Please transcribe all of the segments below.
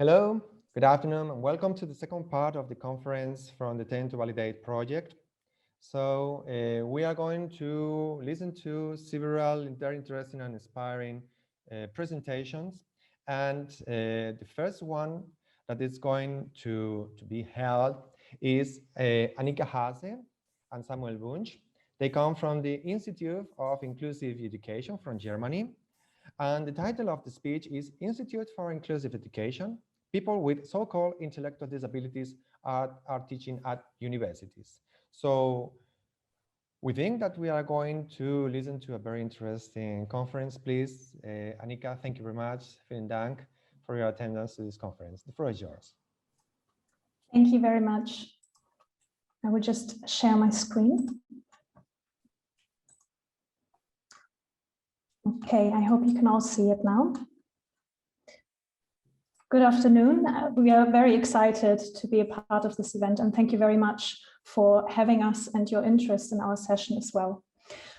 Hello, good afternoon, and welcome to the second part of the conference from the 10 to Validate project. So we are going to listen to several very interesting and inspiring presentations. And the first one that is going to be held is Annika Hase and Samuel Wunsch. They come from the Institute of Inclusive Education from Germany. And the title of the speech is Institute for Inclusive Education. People with so-called intellectual disabilities are teaching at universities. So we think that we are going to listen to a very interesting conference. Please, Annika, thank you very much. Vielen Dank for your attendance to this conference. The floor is yours. Thank you very much. I will just share my screen. Okay, I hope you can all see it now. Good afternoon. We are very excited to be a part of this event, and thank you very much for having us and your interest in our session as well.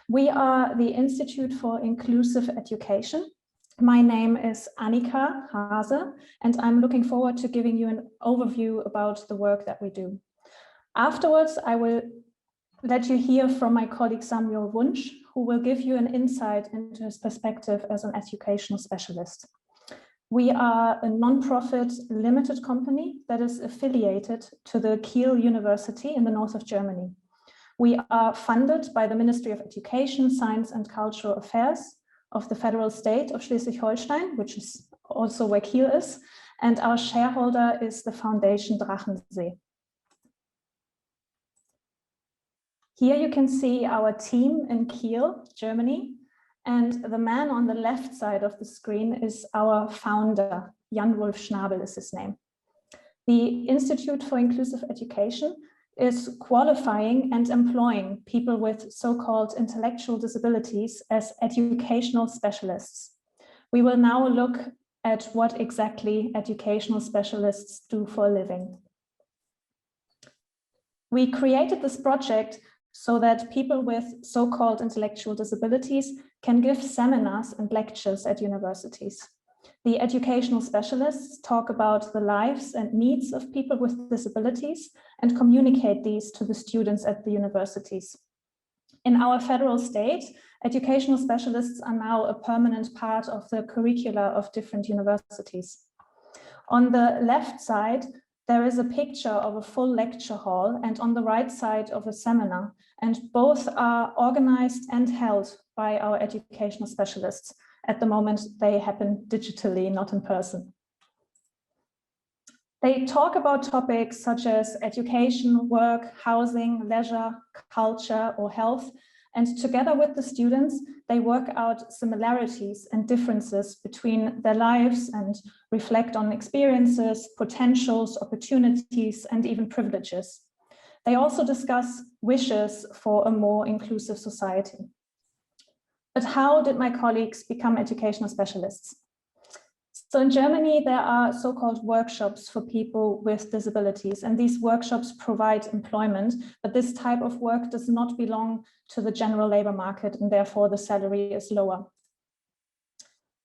We are the Institute for Inclusive Education. My name is Annika Hase, and I'm looking forward to giving you an overview about the work that we do. Afterwards, I will let you hear from my colleague Samuel Wunsch, who will give you an insight into his perspective as an educational specialist. We are a non-profit limited company that is affiliated to the Kiel University in the north of Germany. We are funded by the Ministry of Education, Science and Cultural Affairs of the federal state of Schleswig-Holstein, which is also where Kiel is, and our shareholder is the Foundation Drachensee. Here you can see our team in Kiel, Germany, and the man on the left side of the screen is our founder, Jan Wolf Schnabel is his name. The Institute for Inclusive Education is qualifying and employing people with so-called intellectual disabilities as educational specialists. We will now look at what exactly educational specialists do for a living. We created this project so that people with so-called intellectual disabilities can give seminars and lectures at universities. The educational specialists talk about the lives and needs of people with disabilities and communicate these to the students at the universities. In our federal state, educational specialists are now a permanent part of the curricula of different universities. On the left side, there is a picture of a full lecture hall, and on the right side of a seminar, and both are organized and held by our educational specialists. At the moment, they happen digitally, not in person. They talk about topics such as education, work, housing, leisure, culture, or health, and together with the students, they work out similarities and differences between their lives and reflect on experiences, potentials, opportunities, and even privileges. They also discuss wishes for a more inclusive society. But how did my colleagues become educational specialists? So in Germany, there are so-called workshops for people with disabilities, and these workshops provide employment, but this type of work does not belong to the general labor market, and therefore the salary is lower.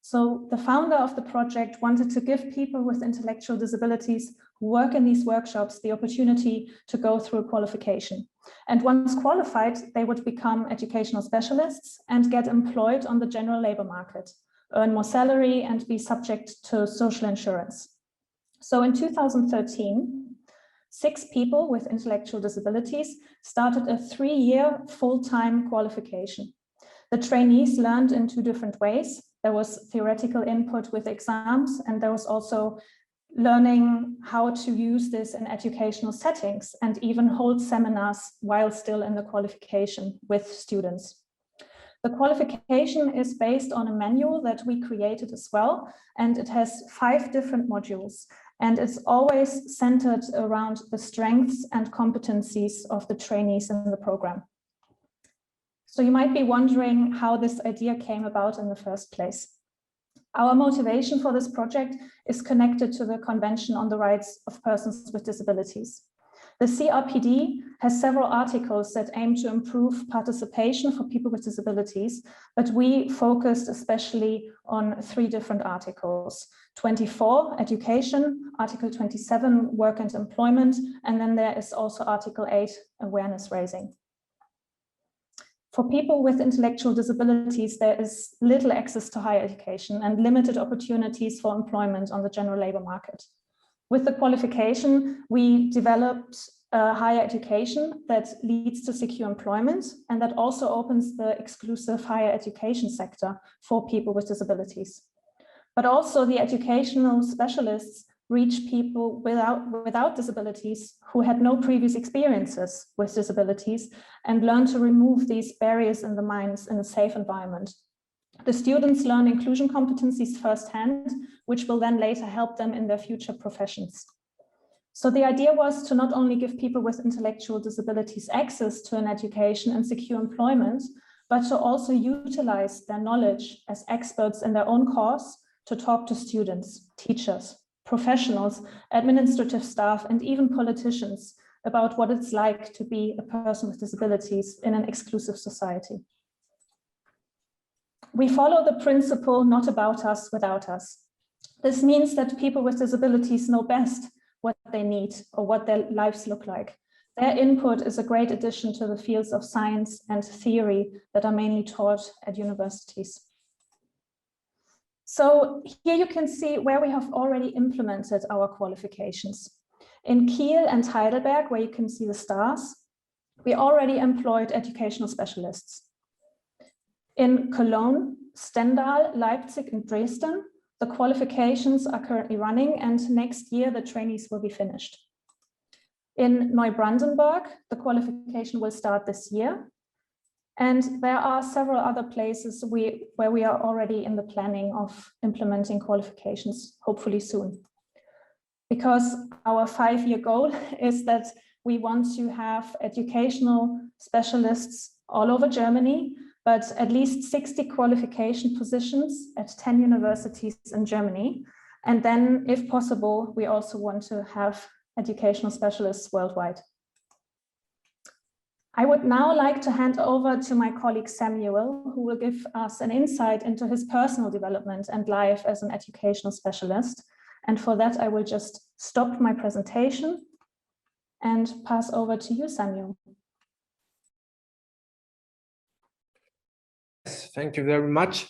So the founder of the project wanted to give people with intellectual disabilities who work in these workshops the opportunity to go through a qualification. And once qualified, they would become educational specialists and get employed on the general labor market, earn more salary, and be subject to social insurance. So in 2013, 6 people with intellectual disabilities started a 3-year full-time qualification. The trainees learned in 2 different ways. There was theoretical input with exams, and there was also learning how to use this in educational settings and even hold seminars while still in the qualification with students. The qualification is based on a manual that we created as well, and it has 5 different modules, and it's always centered around the strengths and competencies of the trainees in the program. So you might be wondering how this idea came about in the first place. Our motivation for this project is connected to the Convention on the Rights of Persons with Disabilities. The CRPD has several articles that aim to improve participation for people with disabilities, but we focused especially on 3 different articles: 24, education; Article 27, work and employment; and then there is also Article 8, awareness raising. For people with intellectual disabilities, there is little access to higher education and limited opportunities for employment on the general labor market. With the qualification, we developed higher education that leads to secure employment, and that also opens the exclusive higher education sector for people with disabilities. But also the educational specialists reach people without disabilities who had no previous experiences with disabilities and learn to remove these barriers in the minds in a safe environment. The students learn inclusion competencies firsthand, which will then later help them in their future professions. So the idea was to not only give people with intellectual disabilities access to an education and secure employment, but to also utilize their knowledge as experts in their own cause to talk to students, teachers, professionals, administrative staff, and even politicians about what it's like to be a person with disabilities in an exclusive society. We follow the principle, not about us, without us. This means that people with disabilities know best what they need or what their lives look like. Their input is a great addition to the fields of science and theory that are mainly taught at universities. So here you can see where we have already implemented our qualifications. In Kiel and Heidelberg, where you can see the stars, we already employed educational specialists. In Cologne, Stendal, Leipzig, and Dresden, the qualifications are currently running, and next year the trainees will be finished. In Neubrandenburg, the qualification will start this year. And there are several other places where we are already in the planning of implementing qualifications, hopefully soon. Because our 5-year goal is that we want to have educational specialists all over Germany, but at least 60 qualification positions at 10 universities in Germany. And then, if possible, we also want to have educational specialists worldwide. I would now like to hand over to my colleague Samuel, who will give us an insight into his personal development and life as an educational specialist. And for that, I will just stop my presentation and pass over to you, Samuel. Yes, thank you very much.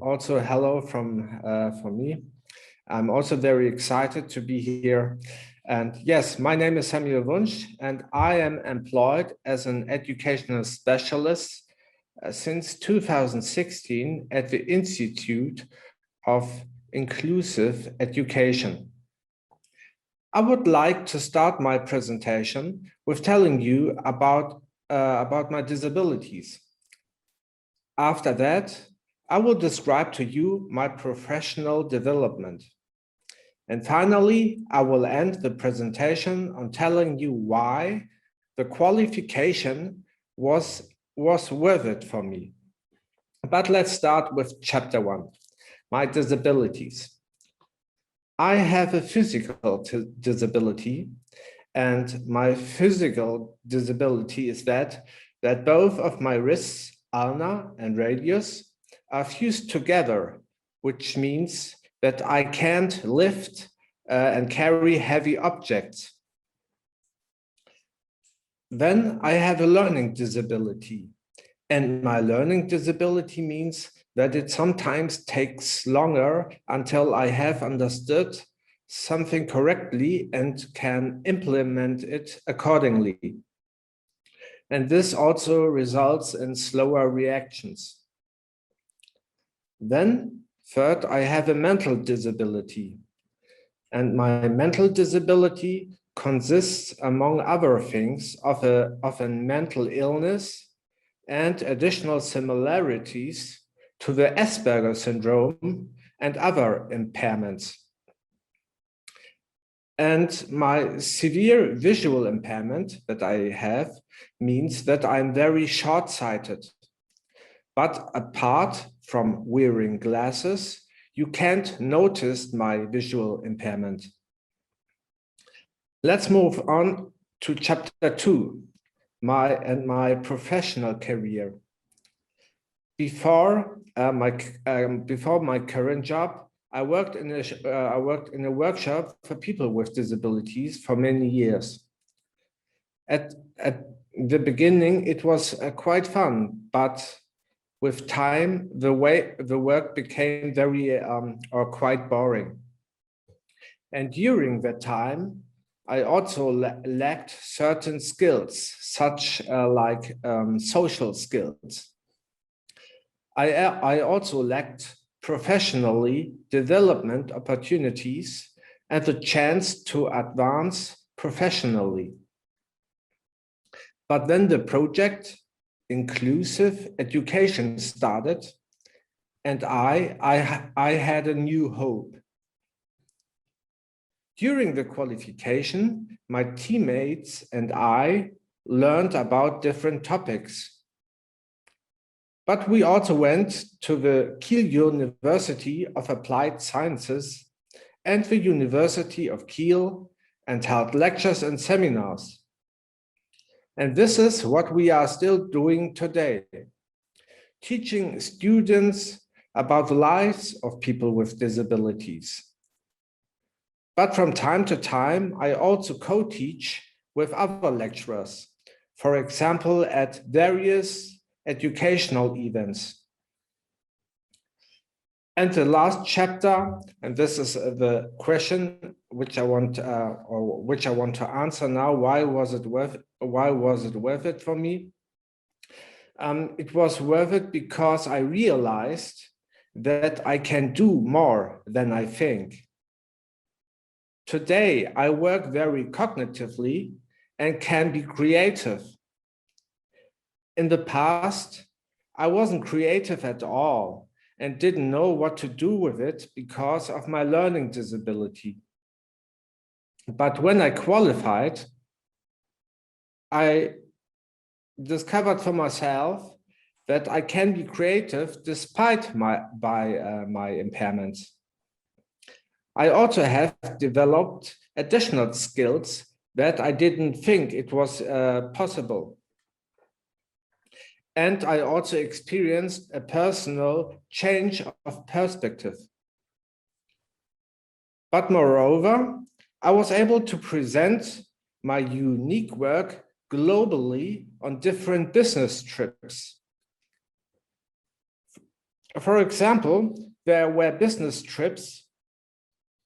Also, hello from me. I'm also very excited to be here. And yes, my name is Samuel Wunsch, and I am employed as an educational specialist since 2016 at the Institute of Inclusive Education. I would like to start my presentation with telling you about my disabilities. After that, I will describe to you my professional development. And finally, I will end the presentation on telling you why the qualification was worth it for me. But let's start with chapter 1, my disabilities. I have a physical disability, and my physical disability is that both of my wrists, ulna and radius, are fused together, which means that I can't lift and carry heavy objects. Then I have a learning disability, and my learning disability means that it sometimes takes longer until I have understood something correctly and can implement it accordingly. And this also results in slower reactions. Then, third, I have a mental disability, and my mental disability consists, among other things, of a mental illness and additional similarities to the Asperger syndrome and other impairments. And my severe visual impairment that I have means that I'm very short-sighted. But apart from wearing glasses, you can't notice my visual impairment. Let's move on to chapter 2, my professional career. Before my current job, I worked in a workshop for people with disabilities for many years. At the beginning, it was quite fun, but with time, the work became very or quite boring. And during that time, I also lacked certain skills, such like social skills. I also lacked professionally development opportunities and the chance to advance professionally. But then the project Inclusive Education started, and I had a new hope. During the qualification, my teammates and I learned about different topics. But we also went to the Kiel University of Applied Sciences and the University of Kiel and held lectures and seminars. And this is what we are still doing today, teaching students about the lives of people with disabilities. But from time to time, I also co-teach with other lecturers, for example, at various educational events. And the last chapter, and this is the question which I want to answer now. Why was it worth it for me? It was worth it because I realized that I can do more than I think. Today, I work very cognitively and can be creative. In the past, I wasn't creative at all and didn't know what to do with it because of my learning disability. But when I qualified, I discovered for myself that I can be creative despite my impairments. I also have developed additional skills that I didn't think it was possible. And I also experienced a personal change of perspective. But moreover, I was able to present my unique work globally on different business trips. For example, there were business trips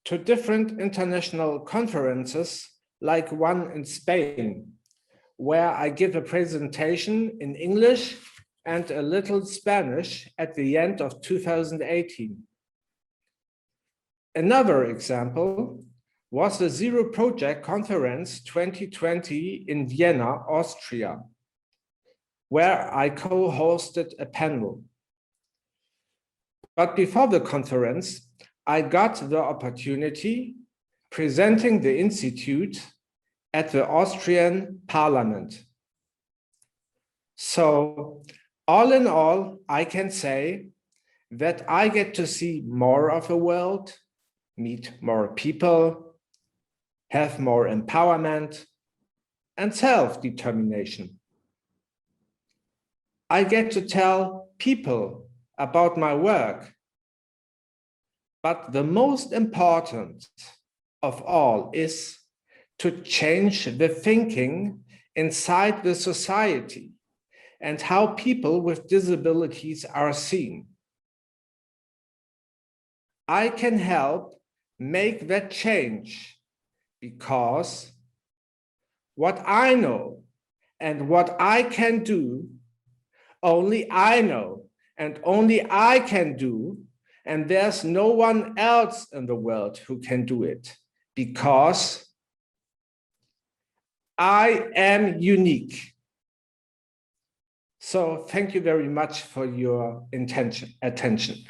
to different international conferences, like one in Spain, where I give a presentation in English and a little Spanish at the end of 2018. Another example was the Zero Project Conference 2020 in Vienna, Austria, where I co-hosted a panel. But before the conference, I got the opportunity presenting the Institute at the Austrian Parliament. So, all in all, I can say that I get to see more of the world, meet more people, have more empowerment and self-determination. I get to tell people about my work. But the most important of all is to change the thinking inside the society and how people with disabilities are seen. I can help make that change because what I know and what I can do, only I know and only I can do, and there's no one else in the world who can do it because I am unique. So thank you very much for your attention.